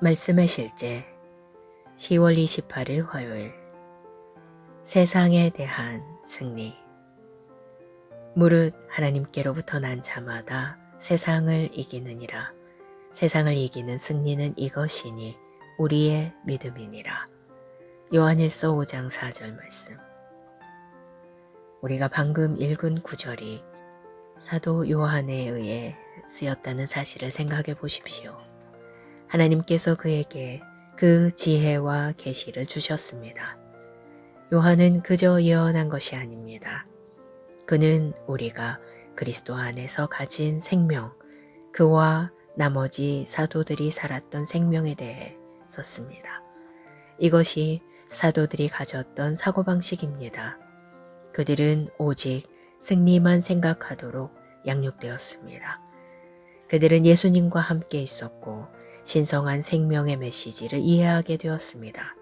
말씀의 실제 10월 28일 화요일 세상에 대한 승리. 무릇 하나님께로부터 난 자마다 세상을 이기느니라. 세상을 이기는 승리는 이것이니 우리의 믿음이니라. 요한일서 5장 4절 말씀. 우리가 방금 읽은 구절이 사도 요한에 의해 쓰였다는 사실을 생각해 보십시오. 하나님께서 그에게 그 지혜와 계시를 주셨습니다. 요한은 그저 예언한 것이 아닙니다. 그는 우리가 그리스도 안에서 가진 생명, 그와 나머지 사도들이 살았던 생명에 대해 썼습니다. 이것이 사도들이 가졌던 사고방식입니다. 그들은 오직 승리만 생각하도록 양육되었습니다. 그들은 예수님과 함께 있었고 신성한 생명의 메시지를 이해하게 되었습니다.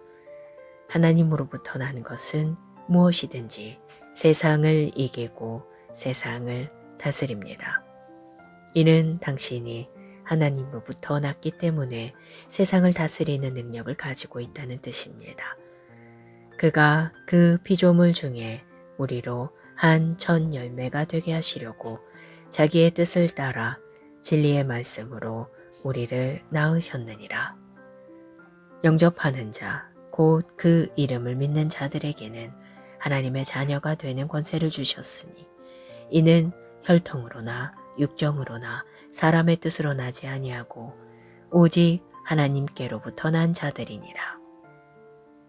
하나님으로부터 난 것은 무엇이든지 세상을 이기고 세상을 다스립니다. 이는 당신이 하나님으로부터 났기 때문에 세상을 다스리는 능력을 가지고 있다는 뜻입니다. 그가 그 피조물 중에 우리로 한 첫 열매가 되게 하시려고 자기의 뜻을 따라 진리의 말씀으로 우리를 낳으셨느니라. 영접하는 자, 곧 그 이름을 믿는 자들에게는 하나님의 자녀가 되는 권세를 주셨으니 이는 혈통으로나 육정으로나 사람의 뜻으로 나지 아니하고 오직 하나님께로부터 난 자들이니라.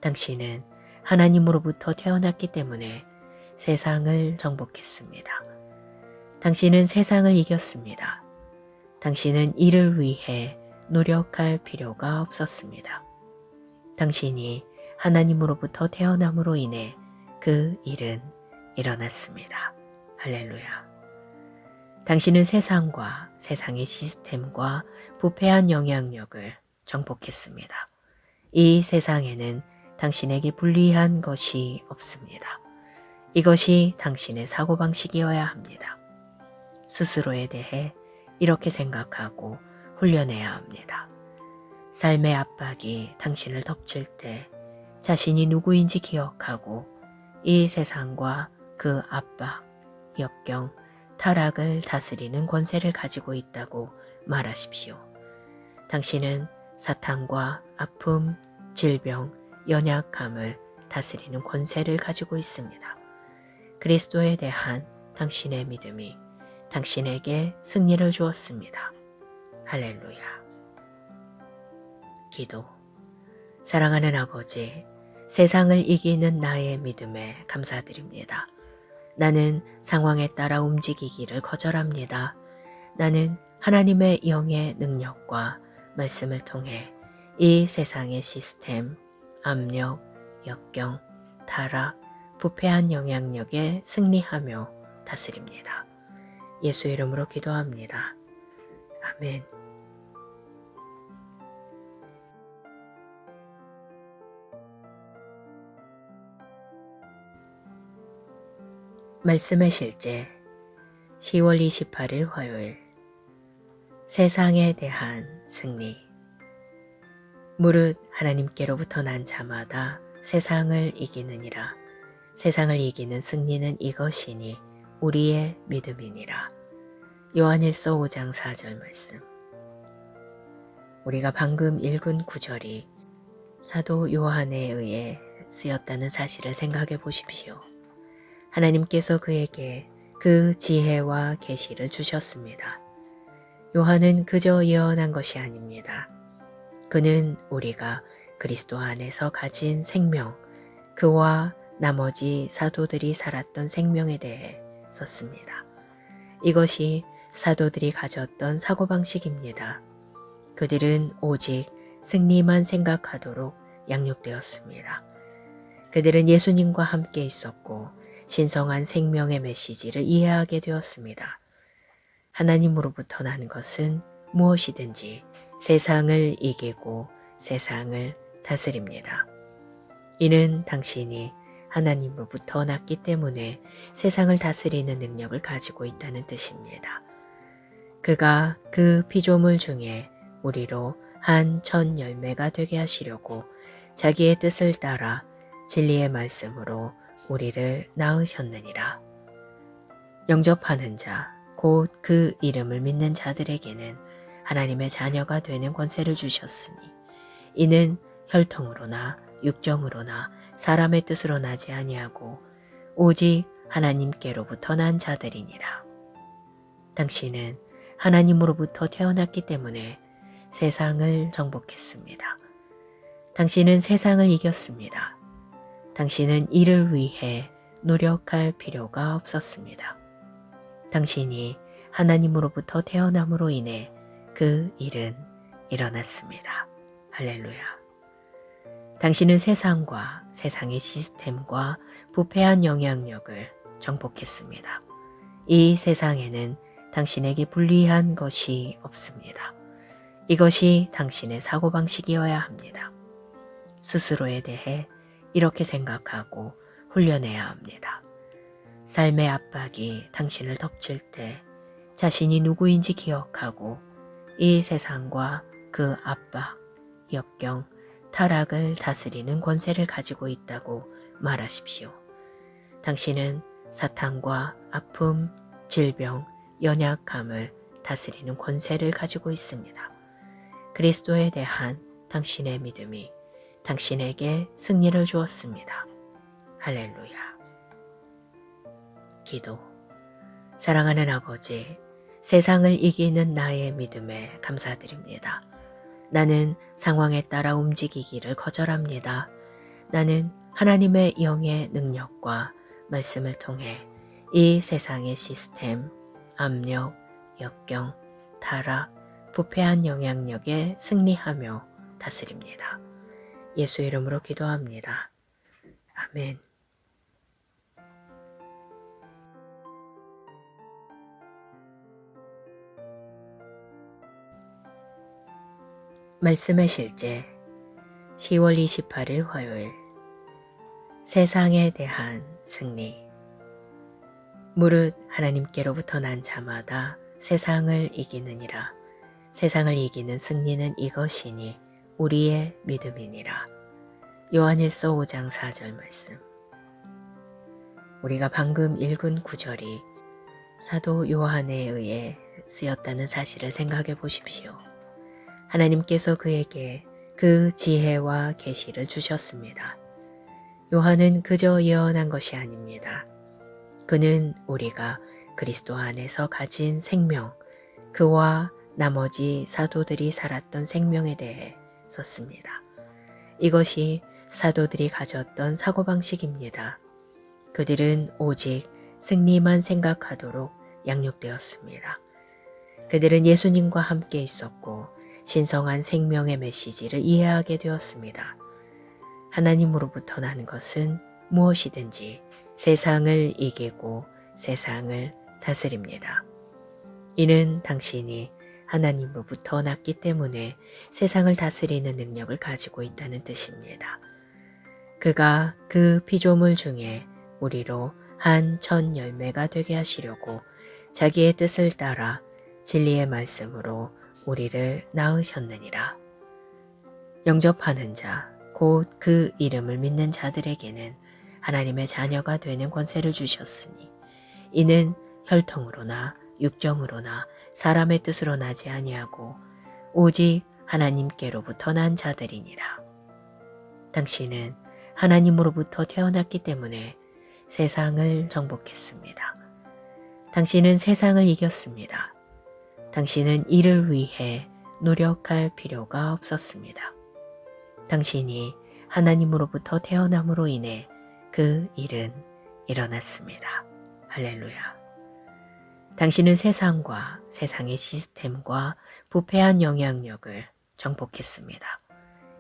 당신은 하나님으로부터 태어났기 때문에 세상을 정복했습니다. 당신은 세상을 이겼습니다. 당신은 이를 위해 노력할 필요가 없었습니다. 당신이 하나님으로부터 태어남으로 인해 그 일은 일어났습니다. 할렐루야. 당신은 세상과 세상의 시스템과 부패한 영향력을 정복했습니다. 이 세상에는 당신에게 불리한 것이 없습니다. 이것이 당신의 사고방식이어야 합니다. 스스로에 대해 이렇게 생각하고 훈련해야 합니다. 삶의 압박이 당신을 덮칠 때 자신이 누구인지 기억하고 이 세상과 그 압박, 역경, 타락을 다스리는 권세를 가지고 있다고 말하십시오. 당신은 사탄과 아픔, 질병, 연약함을 다스리는 권세를 가지고 있습니다. 그리스도에 대한 당신의 믿음이 당신에게 승리를 주었습니다. 할렐루야. 기도. 사랑하는 아버지, 세상을 이기는 나의 믿음에 감사드립니다. 나는 상황에 따라 움직이기를 거절합니다. 나는 하나님의 영의 능력과 말씀을 통해 이 세상의 시스템, 압력, 역경, 타락, 부패한 영향력에 승리하며 다스립니다. 예수 이름으로 기도합니다. 아멘. 말씀의 실제 10월 28일 화요일 세상에 대한 승리. 무릇 하나님께로부터 난 자마다 세상을 이기느니라. 세상을 이기는 승리는 이것이니 우리의 믿음이니라. 요한일서 5장 4절 말씀. 우리가 방금 읽은 구절이 사도 요한에 의해 쓰였다는 사실을 생각해 보십시오. 하나님께서 그에게 그 지혜와 계시를 주셨습니다. 요한은 그저 예언한 것이 아닙니다. 그는 우리가 그리스도 안에서 가진 생명, 그와 나머지 사도들이 살았던 생명에 대해 썼습니다. 이것이 사도들이 가졌던 사고방식입니다. 그들은 오직 승리만 생각하도록 양육되었습니다. 그들은 예수님과 함께 있었고 신성한 생명의 메시지를 이해하게 되었습니다. 하나님으로부터 난 것은 무엇이든지 세상을 이기고 세상을 다스립니다. 이는 당신이 하나님으로부터 났기 때문에 세상을 다스리는 능력을 가지고 있다는 뜻입니다. 그가 그 피조물 중에 우리로 한 첫 열매가 되게 하시려고 자기의 뜻을 따라 진리의 말씀으로 우리를 낳으셨느니라. 영접하는 자, 곧 그 이름을 믿는 자들에게는 하나님의 자녀가 되는 권세를 주셨으니 이는 혈통으로나 육정으로나 사람의 뜻으로 나지 아니하고 오직 하나님께로부터 난 자들이니라. 당신은 하나님으로부터 태어났기 때문에 세상을 정복했습니다. 당신은 세상을 이겼습니다. 당신은 이를 위해 노력할 필요가 없었습니다. 당신이 하나님으로부터 태어남으로 인해 그 일은 일어났습니다. 할렐루야. 당신은 세상과 세상의 시스템과 부패한 영향력을 정복했습니다. 이 세상에는 당신에게 불리한 것이 없습니다. 이것이 당신의 사고방식이어야 합니다. 스스로에 대해 이렇게 생각하고 훈련해야 합니다. 삶의 압박이 당신을 덮칠 때 자신이 누구인지 기억하고 이 세상과 그 압박, 역경, 타락을 다스리는 권세를 가지고 있다고 말하십시오. 당신은 사탄과 아픔, 질병, 연약함을 다스리는 권세를 가지고 있습니다. 그리스도에 대한 당신의 믿음이 당신에게 승리를 주었습니다. 할렐루야. 기도. 사랑하는 아버지, 세상을 이기는 나의 믿음에 감사드립니다. 나는 상황에 따라 움직이기를 거절합니다. 나는 하나님의 영의 능력과 말씀을 통해 이 세상의 시스템, 압력, 역경, 타락, 부패한 영향력에 승리하며 다스립니다. 예수 이름으로 기도합니다. 아멘. 말씀의 실제 10월 28일 화요일 세상에 대한 승리. 무릇 하나님께로부터 난 자마다 세상을 이기느니라. 세상을 이기는 승리는 이것이니 우리의 믿음이니라. 요한일서 5장 4절 말씀. 우리가 방금 읽은 구절이 사도 요한에 의해 쓰였다는 사실을 생각해 보십시오. 하나님께서 그에게 그 지혜와 계시를 주셨습니다. 요한은 그저 예언한 것이 아닙니다. 그는 우리가 그리스도 안에서 가진 생명, 그와 나머지 사도들이 살았던 생명에 대해 썼습니다. 이것이 사도들이 가졌던 사고방식입니다. 그들은 오직 승리만 생각하도록 양육되었습니다. 그들은 예수님과 함께 있었고 신성한 생명의 메시지를 이해하게 되었습니다. 하나님으로부터 난 것은 무엇이든지 세상을 이기고 세상을 다스립니다. 이는 당신이 하나님으로부터 났기 때문에 세상을 다스리는 능력을 가지고 있다는 뜻입니다. 그가 그 피조물 중에 우리로 한 첫 열매가 되게 하시려고 자기의 뜻을 따라 진리의 말씀으로 우리를 낳으셨느니라. 영접하는 자, 곧 그 이름을 믿는 자들에게는 하나님의 자녀가 되는 권세를 주셨으니 이는 혈통으로나 육정으로나 사람의 뜻으로 나지 아니하고 오직 하나님께로부터 난 자들이니라. 당신은 하나님으로부터 태어났기 때문에 세상을 정복했습니다. 당신은 세상을 이겼습니다. 당신은 이를 위해 노력할 필요가 없었습니다. 당신이 하나님으로부터 태어남으로 인해 그 일은 일어났습니다. 할렐루야. 당신은 세상과 세상의 시스템과 부패한 영향력을 정복했습니다.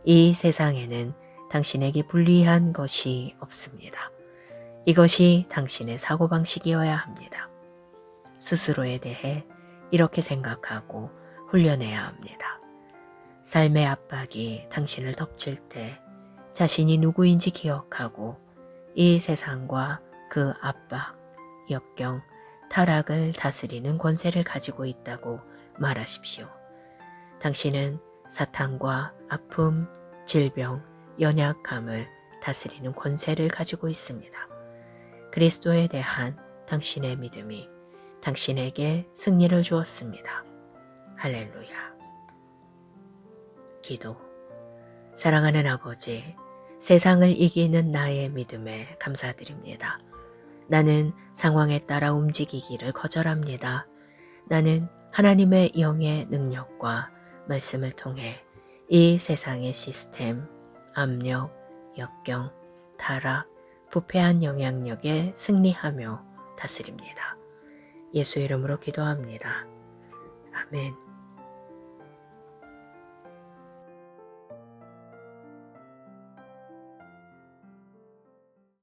이 세상에는 당신에게 불리한 것이 없습니다. 이것이 당신의 사고방식이어야 합니다. 스스로에 대해 이렇게 생각하고 훈련해야 합니다. 삶의 압박이 당신을 덮칠 때 자신이 누구인지 기억하고 이 세상과 그 압박, 역경, 타락을 다스리는 권세를 가지고 있다고 말하십시오. 당신은 사탄과 아픔, 질병, 연약함을 다스리는 권세를 가지고 있습니다. 그리스도에 대한 당신의 믿음이 당신에게 승리를 주었습니다. 할렐루야. 기도. 사랑하는 아버지, 세상을 이기는 나의 믿음에 감사드립니다. 나는 상황에 따라 움직이기를 거절합니다. 나는 하나님의 영의 능력과 말씀을 통해 이 세상의 시스템, 압력, 역경, 타락, 부패한 영향력에 승리하며 다스립니다. 예수 이름으로 기도합니다. 아멘.